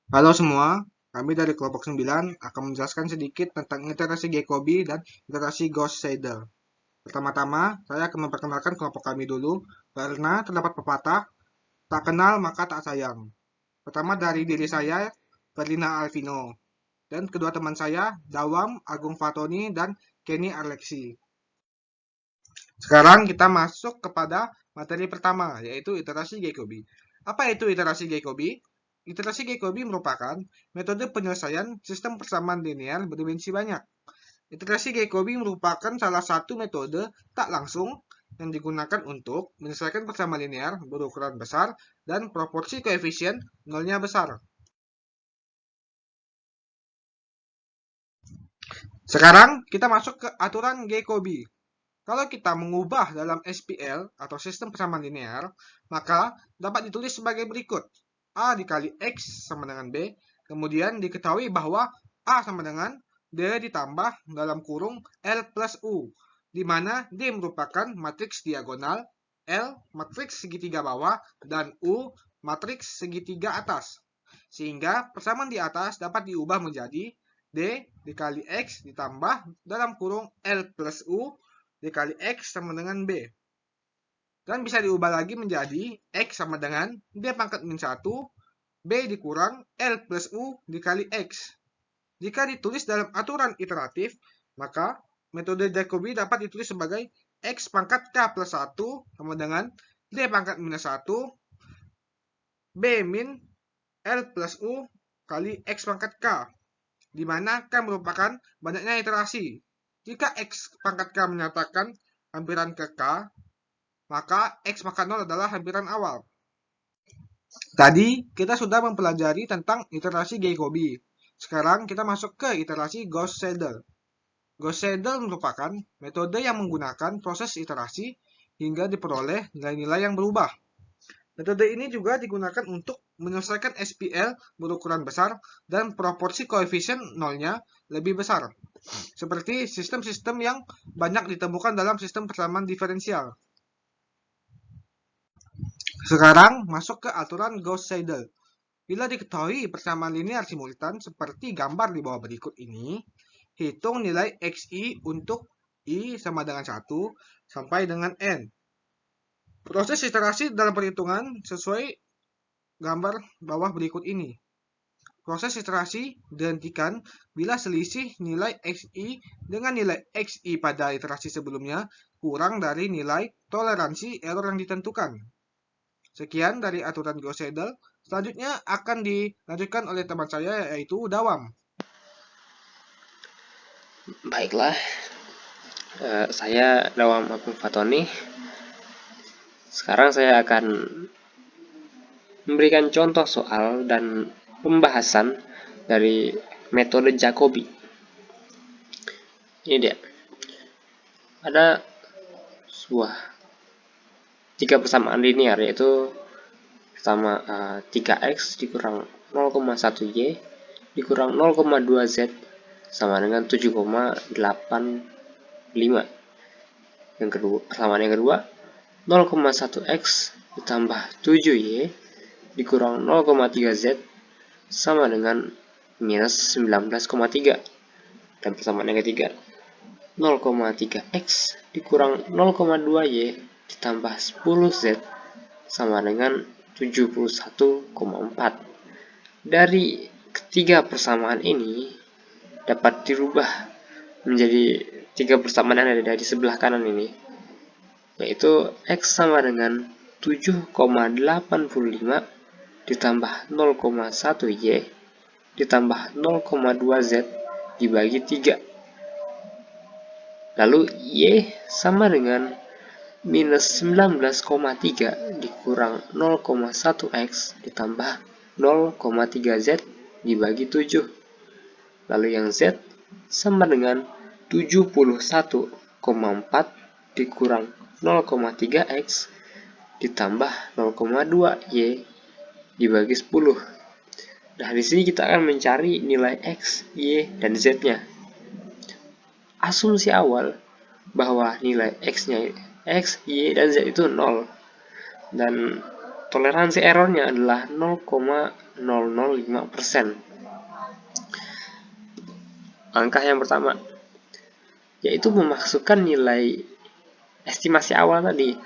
Halo semua, kami dari kelompok 9 akan menjelaskan sedikit tentang iterasi Jacobi dan iterasi Gauss-Seidel. Pertama-tama, saya akan memperkenalkan kelompok kami dulu, karena terdapat pepatah, tak kenal maka tak sayang. Pertama dari diri saya, Ferdina Alvino, dan kedua teman saya, Dawam, Agung Fatoni, dan Kenny Alexi. Sekarang kita masuk kepada materi pertama, yaitu iterasi Jacobi. Apa itu iterasi Jacobi? Iterasi Jacobi merupakan metode penyelesaian sistem persamaan linear berdimensi banyak. Iterasi Jacobi merupakan salah satu metode tak langsung yang digunakan untuk menyelesaikan persamaan linear berukuran besar dan proporsi koefisien nolnya besar. Sekarang kita masuk ke aturan Jacobi. Kalau kita mengubah dalam SPL atau sistem persamaan linear, maka dapat ditulis sebagai berikut. A dikali X sama dengan B, kemudian diketahui bahwa A sama dengan D ditambah dalam kurung L plus U, di mana D merupakan matriks diagonal, L matriks segitiga bawah, dan U matriks segitiga atas. Sehingga persamaan di atas dapat diubah menjadi D dikali X ditambah dalam kurung L plus U dikali X sama dengan B. Dan bisa diubah lagi menjadi X sama dengan D pangkat min 1, B dikurang L plus U dikali X. Jika ditulis dalam aturan iteratif, maka metode Jacobi dapat ditulis sebagai X pangkat K plus 1 sama dengan D pangkat minus 1, B min L plus U kali X pangkat K, di mana K merupakan banyaknya iterasi. Jika X pangkat K menyatakan hampiran ke K, maka X pangkat 0 adalah hampiran awal. Tadi kita sudah mempelajari tentang iterasi Jacobi. Sekarang kita masuk ke iterasi Gauss-Seidel. Gauss-Seidel merupakan metode yang menggunakan proses iterasi hingga diperoleh nilai-nilai yang berubah. Metode ini juga digunakan untuk menyelesaikan SPL berukuran besar dan proporsi koefisien nolnya lebih besar, seperti sistem-sistem yang banyak ditemukan dalam sistem persamaan diferensial. Sekarang masuk ke aturan Gauss-Seidel. Bila diketahui persamaan linear simultan seperti gambar di bawah berikut ini, hitung nilai XI untuk I sama dengan 1 sampai dengan N. Proses iterasi dalam perhitungan sesuai gambar bawah berikut ini. Proses iterasi dihentikan bila selisih nilai XI dengan nilai XI pada iterasi sebelumnya kurang dari nilai toleransi error yang ditentukan. Sekian dari aturan Gauss-Seidel. Selanjutnya akan dilanjutkan oleh teman saya yaitu Dawam. Baiklah, saya Dawam Agung Fatoni. Sekarang saya akan memberikan contoh soal dan pembahasan dari metode Jacobi. Ini dia. Ada sebuah tiga persamaan linear, yaitu pertama 3x dikurang 0,1y dikurang 0,2z sama dengan 7,85. Yang kedua, persamaan yang kedua 0,1x ditambah 7y dikurang 0,3z sama dengan minus 19,3. Dan persamaan yang ketiga 0,3x dikurang 0,2y ditambah 10z sama dengan 71,4. Dari ketiga persamaan ini dapat dirubah menjadi tiga persamaan yang ada di sebelah kanan ini, yaitu X sama dengan 7,85 ditambah 0,1Y ditambah 0,2Z dibagi 3. Lalu Y sama dengan minus 19,3 dikurang 0,1X ditambah 0,3Z dibagi 7. Lalu yang Z sama dengan 71,4 dikurang 0,3x ditambah 0,2y dibagi 10. Nah, di sini kita akan mencari nilai x, y, dan z-nya. Asumsi awal bahwa nilai x-nya x, y, dan z itu 0. Dan toleransi errornya adalah 0,005%. Langkah yang pertama yaitu memasukkan nilai estimasi awal tadi,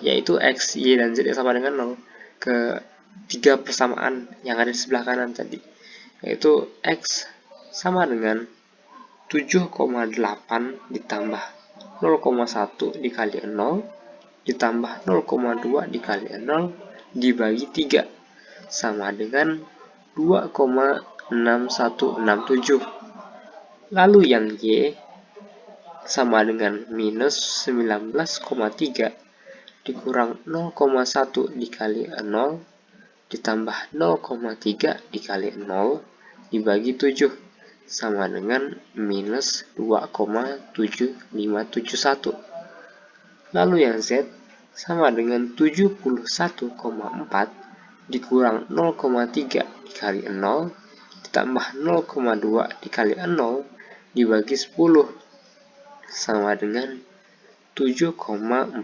yaitu X, Y, dan Z yang sama dengan 0 ke tiga persamaan yang ada di sebelah kanan tadi, yaitu X sama dengan 7,8 ditambah 0,1 dikali 0 ditambah 0,2 dikali 0 dibagi 3 sama dengan 2,6167. Lalu yang Y sama dengan minus 19,3 dikurang 0,1 dikali 0 ditambah 0,3 dikali 0 dibagi 7 sama dengan minus 2,7571. Lalu yang Z sama dengan 71,4 dikurang 0,3 dikali 0 ditambah 0,2 dikali 0 dibagi 10 sama dengan 7,14.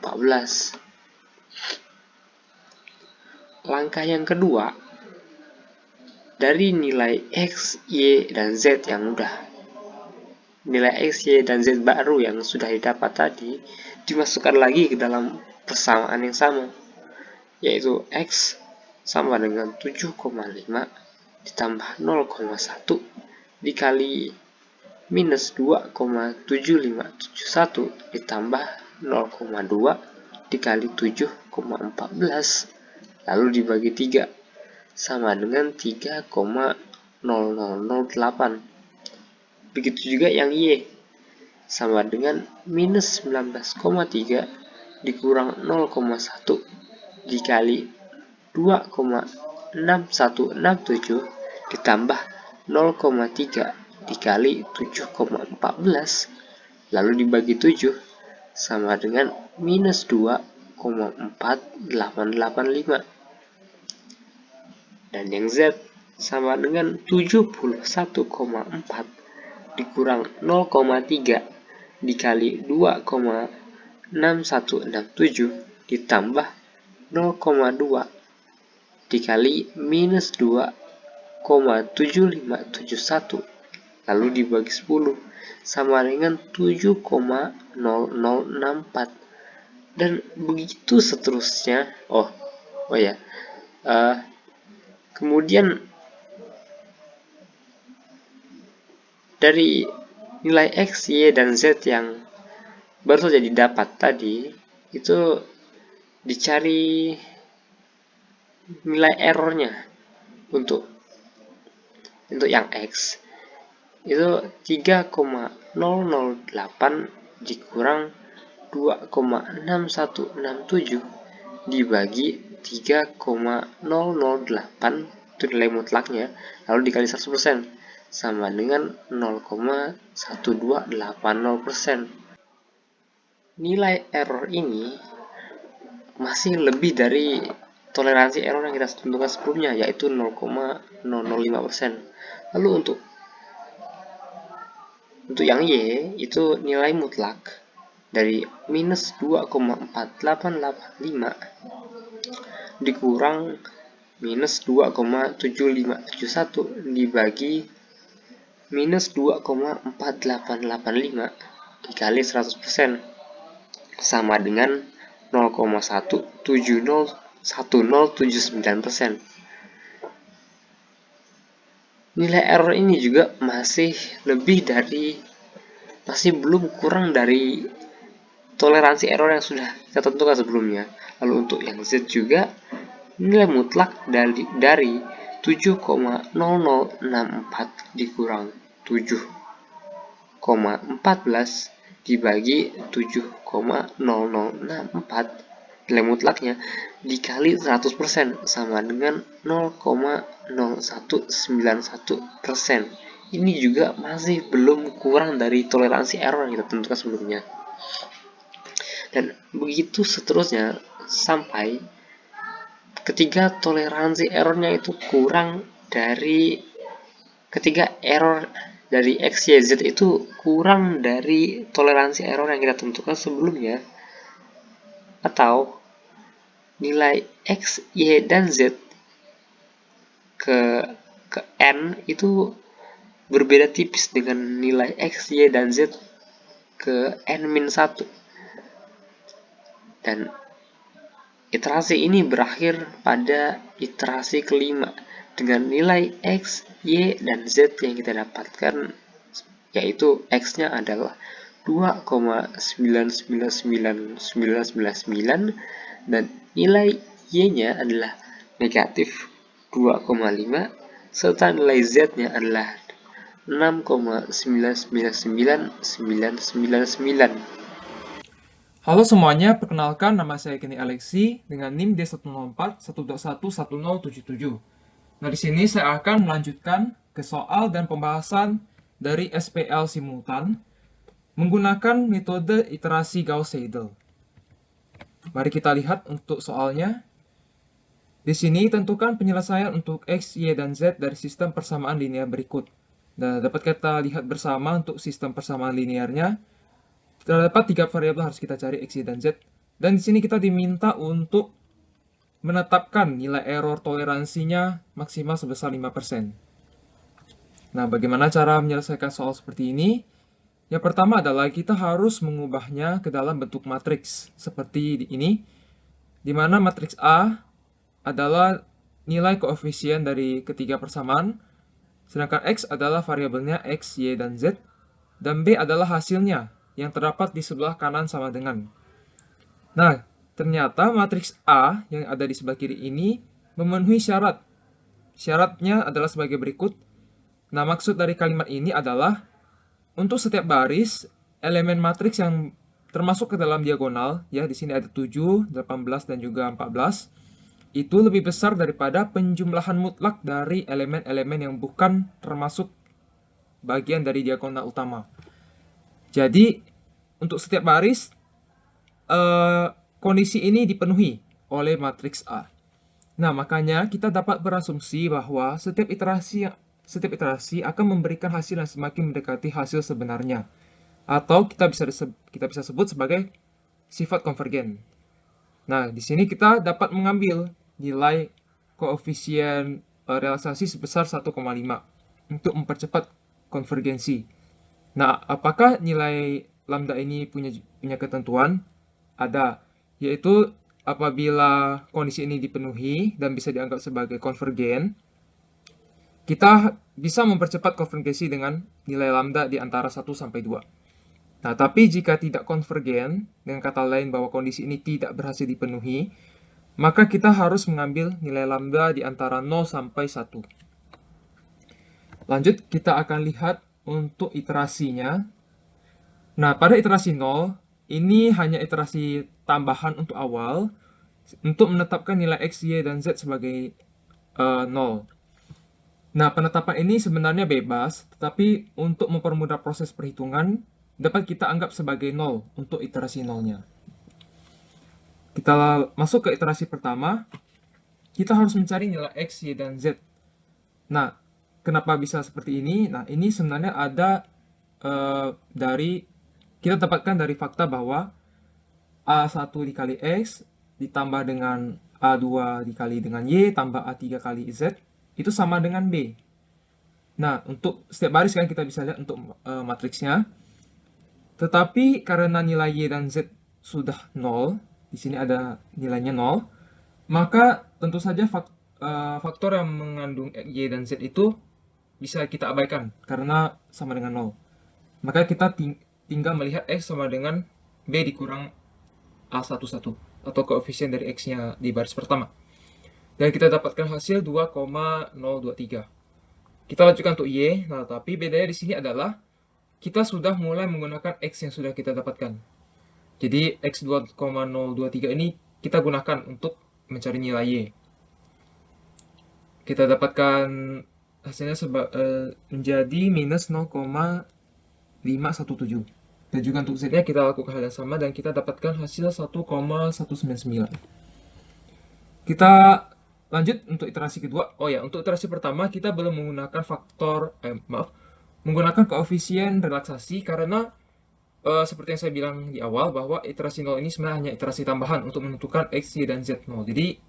Langkah yang kedua, dari nilai X, Y, dan Z yang udah, nilai X, Y, dan Z baru yang sudah didapat tadi dimasukkan lagi ke dalam persamaan yang sama, yaitu X sama dengan 7,5 ditambah 0,1 dikali minus 2,7571 ditambah 0,2 dikali 7,14 lalu dibagi 3 sama dengan 3,0008. Begitu juga yang Y sama dengan minus 19,3 dikurang 0,1 dikali 2,6167 ditambah 0,3 dikali 7,14 lalu dibagi 7 sama dengan minus 2,4885. Dan yang Z sama dengan 71,4 dikurang 0,3 dikali 2,6167 ditambah 0,2 dikali minus 2,7571 lalu dibagi 10 sama dengan 7,0064 dan begitu seterusnya. Kemudian dari nilai X, Y, dan Z yang baru saja didapat tadi itu dicari nilai errornya. Untuk yang X itu 3,008 dikurang 2,6167 dibagi 3,008 itu nilai mutlaknya, lalu dikali 100% sama dengan 0,1280%. Nilai error ini masih lebih dari toleransi error yang kita tentukan sebelumnya, yaitu 0,005%. Lalu untuk yang Y itu nilai mutlak dari minus 2,4885 dikurang minus 2,7571 dibagi minus 2,4885 dikali 100% sama dengan 0,1701079%. Nilai error ini juga masih belum kurang dari toleransi error yang sudah kita tentukan sebelumnya. Lalu untuk yang Z juga nilai mutlak dari 7,0064 dikurang 7,14 dibagi 7,0064 nilai mutlaknya dikali 100% sama dengan 0,0191%. Ini juga masih belum kurang dari toleransi error yang kita tentukan sebelumnya. Dan begitu seterusnya sampai ketika toleransi errornya itu kurang dari error dari X, Y, Z itu kurang dari toleransi error yang kita tentukan sebelumnya, atau nilai X, Y, dan Z ke N itu berbeda tipis dengan nilai X, Y, dan Z ke N-1. Dan iterasi ini berakhir pada iterasi kelima dengan nilai X, Y, dan Z yang kita dapatkan, yaitu X-nya adalah 2,999999 dan nilai Y-nya adalah negatif 2,5 serta nilai Z-nya adalah 6,9999999. Halo semuanya, perkenalkan nama saya Kenny Alexi dengan NIM D104-121-1077. Nah, di sini saya akan melanjutkan ke soal dan pembahasan dari SPL simultan menggunakan metode iterasi Gauss-Seidel. Mari kita lihat untuk soalnya. Di sini tentukan penyelesaian untuk X, Y, dan Z dari sistem persamaan linear berikut. Dan dapat kita lihat bersama untuk sistem persamaan linearnya. Terdapat 3 variabel harus kita cari X, Y, dan Z. Dan di sini kita diminta untuk menetapkan nilai error toleransinya maksimal sebesar 5%. Nah, bagaimana cara menyelesaikan soal seperti ini? Yang pertama adalah kita harus mengubahnya ke dalam bentuk matriks seperti ini, di mana matriks A adalah nilai koefisien dari ketiga persamaan, sedangkan X adalah variabelnya X, Y, dan Z, dan B adalah hasilnya yang terdapat di sebelah kanan sama dengan. Nah, ternyata matriks A yang ada di sebelah kiri ini memenuhi syarat. Syaratnya adalah sebagai berikut. Nah, maksud dari kalimat ini adalah untuk setiap baris, elemen matriks yang termasuk ke dalam diagonal, ya di sini ada 7, 18, dan juga 14, itu lebih besar daripada penjumlahan mutlak dari elemen-elemen yang bukan termasuk bagian dari diagonal utama. Jadi, untuk setiap baris, kondisi ini dipenuhi oleh matriks A. Nah, makanya kita dapat berasumsi bahwa setiap iterasi akan memberikan hasil yang semakin mendekati hasil sebenarnya. Atau kita bisa sebut sebagai sifat konvergen. Nah, di sini kita dapat mengambil nilai koefisien relaksasi sebesar 1,5 untuk mempercepat konvergensi. Nah, apakah nilai lambda ini punya ketentuan? Ada, yaitu apabila kondisi ini dipenuhi dan bisa dianggap sebagai konvergen, kita bisa mempercepat konvergensi dengan nilai lambda di antara 1 sampai 2. Nah, tapi jika tidak konvergen, dengan kata lain bahwa kondisi ini tidak berhasil dipenuhi, maka kita harus mengambil nilai lambda di antara 0 sampai 1. Lanjut, kita akan lihat untuk iterasinya. Nah, pada iterasi 0, ini hanya iterasi tambahan untuk awal, untuk menetapkan nilai X, Y, dan Z sebagai 0. Nah, penetapan ini sebenarnya bebas, tetapi untuk mempermudah proses perhitungan, dapat kita anggap sebagai 0 untuk iterasi 0-nya. Kita masuk ke iterasi pertama, kita harus mencari nilai X, Y, dan Z. Nah, kenapa bisa seperti ini? Nah, ini sebenarnya ada kita dapatkan dari fakta bahwa A1 dikali X ditambah dengan A2 dikali dengan Y tambah A3 kali Z itu sama dengan B. Nah, untuk setiap baris kan kita bisa lihat untuk matriksnya. Tetapi karena nilai Y dan Z sudah 0, di sini ada nilainya 0, maka tentu saja faktor yang mengandung Y dan Z itu bisa kita abaikan karena sama dengan 0. Maka kita tinggal melihat X sama dengan B dikurang A11 atau koefisien dari X-nya di baris pertama. Dan kita dapatkan hasil 2,023. Kita lanjutkan untuk Y, nah tapi bedanya di sini adalah kita sudah mulai menggunakan X yang sudah kita dapatkan. Jadi X 2,023 ini kita gunakan untuk mencari nilai Y. Kita dapatkan hasilnya menjadi minus 0,517. Dan juga untuk Z-nya kita lakukan hal yang sama dan kita dapatkan hasil 1,199. Kita lanjut untuk iterasi kedua. Oh ya, untuk iterasi pertama kita belum menggunakan menggunakan koefisien relaksasi karena seperti yang saya bilang di awal, bahwa iterasi 0 ini sebenarnya hanya iterasi tambahan untuk menentukan X, Y, dan Z 0. Jadi,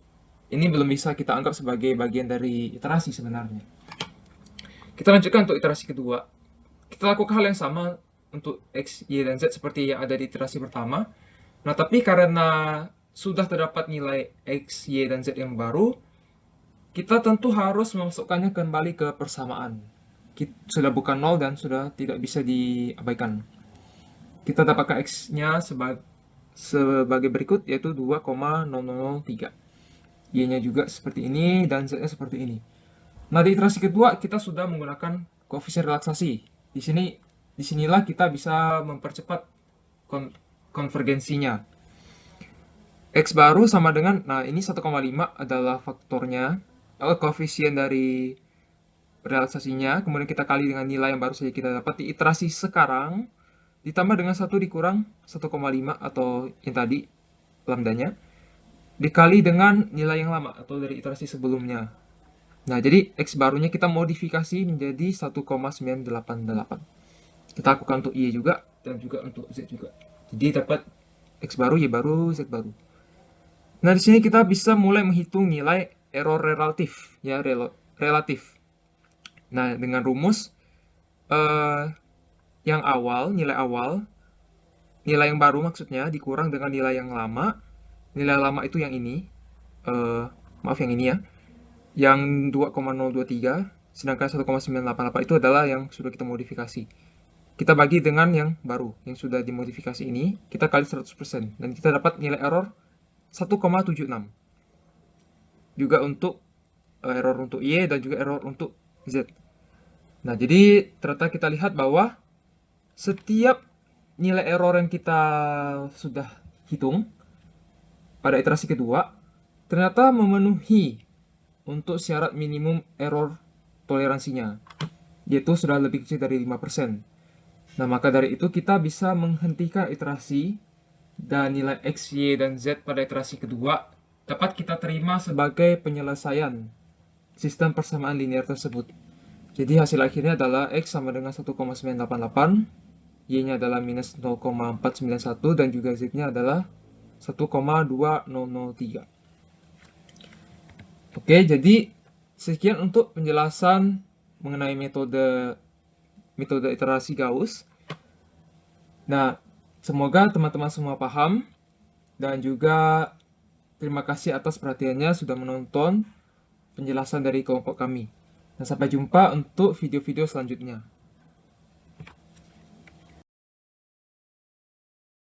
ini belum bisa kita anggap sebagai bagian dari iterasi sebenarnya. Kita lanjutkan untuk iterasi kedua. Kita lakukan hal yang sama untuk X, Y, dan Z seperti yang ada di iterasi pertama. Nah, tapi karena sudah terdapat nilai X, Y, dan Z yang baru, kita tentu harus memasukkannya kembali ke persamaan. Sudah bukan 0 dan sudah tidak bisa diabaikan. Kita dapatkan X-nya sebagai berikut, yaitu 2,0003. Y-nya juga seperti ini, dan Z-nya seperti ini. Nah, di iterasi kedua, kita sudah menggunakan koefisien relaksasi. Disinilah kita bisa mempercepat konvergensinya. X baru sama dengan, nah ini 1,5 adalah faktornya, koefisien dari relaksasinya, kemudian kita kali dengan nilai yang baru saja kita dapat di iterasi sekarang, ditambah dengan 1 dikurang 1,5 atau yang tadi, lambdanya, dikali dengan nilai yang lama atau dari iterasi sebelumnya. Nah, jadi X barunya kita modifikasi menjadi 1,988. Kita lakukan untuk Y juga, dan juga untuk Z juga. Jadi dapat X baru, Y baru, Z baru. Nah, di sini kita bisa mulai menghitung nilai error relatif, ya, relatif. Nah, dengan rumus yang awal, nilai yang baru maksudnya dikurang dengan nilai yang lama. Nilai lama itu yang ini, maaf yang ini ya, yang 2,023, sedangkan 1,988 itu adalah yang sudah kita modifikasi. Kita bagi dengan yang baru, yang sudah dimodifikasi ini, kita kali 100%, dan kita dapat nilai error 1,76. Juga untuk error untuk Y dan juga error untuk Z. Nah, jadi ternyata kita lihat bahwa setiap nilai error yang kita sudah hitung pada iterasi kedua ternyata memenuhi untuk syarat minimum error toleransinya, yaitu sudah lebih kecil dari 5%. Nah, maka dari itu kita bisa menghentikan iterasi dan nilai X, Y, dan Z pada iterasi kedua dapat kita terima sebagai penyelesaian sistem persamaan linear tersebut. Jadi hasil akhirnya adalah X sama dengan 1,988, Y-nya adalah minus 0,491, dan juga Z-nya adalah 1,2003. Oke, jadi sekian untuk penjelasan mengenai metode iterasi Gauss. Nah, semoga teman-teman semua paham, dan juga terima kasih atas perhatiannya sudah menonton penjelasan dari kelompok kami. Dan sampai jumpa untuk video-video selanjutnya.